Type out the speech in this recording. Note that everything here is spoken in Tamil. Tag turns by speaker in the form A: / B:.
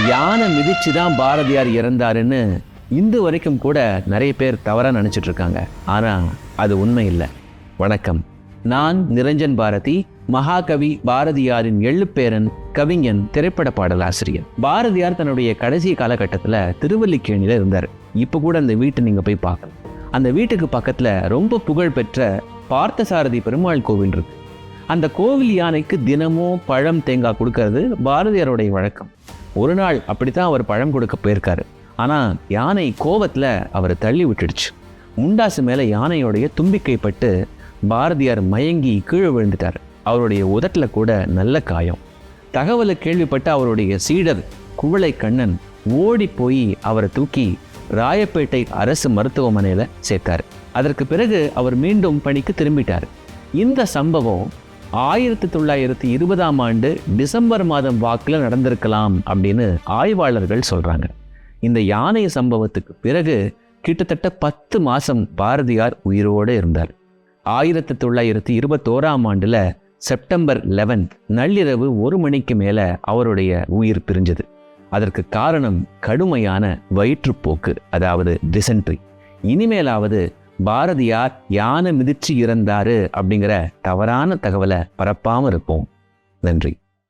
A: யானை மிதிச்சுதான் பாரதியார் இறந்தாருன்னு இன்று வரைக்கும் கூட நிறைய பேர் தவறா நினைச்சிட்டு இருக்காங்க. ஆனா அது உண்மை இல்லை. வணக்கம், நான் நிரஞ்சன் பாரதி, மகாகவி பாரதியாரின் எள்ளுப்பேரன், கவிஞன், திரைப்பட பாடலாசிரியர். பாரதியார் தன்னுடைய கடைசி காலகட்டத்தில் திருவல்லிக்கேணியில இருந்தார். இப்போ கூட அந்த வீட்டை நீங்க போய் பார்க்கலாம். அந்த வீட்டுக்கு பக்கத்துல ரொம்ப புகழ்பெற்ற பார்த்தசாரதி பெருமாள் கோவில் இருக்கு. அந்த கோவில் யானைக்கு தினமும் பழம் தேங்காய் கொடுக்கறது பாரதியாருடைய வழக்கம். ஒரு நாள் அப்படித்தான் அவர் பழம் கொடுக்க போயிருக்காரு. ஆனா யானை கோபத்துல அவரை தள்ளி விட்டுடுச்சு. முண்டாசு மேல யானையோடைய தும்பிக்கை பட்டு பாரதியார் மயங்கி கீழே விழுந்துட்டார். அவருடைய உதட்டில் கூட நல்ல காயம். தகவலை கேள்விப்பட்ட அவருடைய சீடர் குவளை கண்ணன் ஓடி போய் அவரை தூக்கி ராயப்பேட்டை அரசு மருத்துவமனையில சேர்த்தார். அதற்கு பிறகு அவர் மீண்டும் பணிக்கு திரும்பிட்டார். இந்த சம்பவம் 1920ஆம் ஆண்டு டிசம்பர் மாதம் வாக்கில் நடந்திருக்கலாம் அப்படின்னு ஆய்வாளர்கள் சொல்றாங்க. இந்த யானை சம்பவத்துக்கு பிறகு கிட்டத்தட்ட 10 மாசம் பாரதியார் உயிரோடு இருந்தார். 1921ஆம் ஆண்டுல செப்டம்பர் 11 நள்ளிரவு 1 மணிக்கு மேல அவருடைய உயிர் பிரிஞ்சது. அதற்கு காரணம் கடுமையான வயிற்றுப்போக்கு, அதாவது டிசென்ட்ரி. இனிமேலாவது பாரதியார் யானை மிதிச்சு இறந்தாரு அப்படிங்கிற தவறான தகவலை பரப்பாம இருப்போம். நன்றி.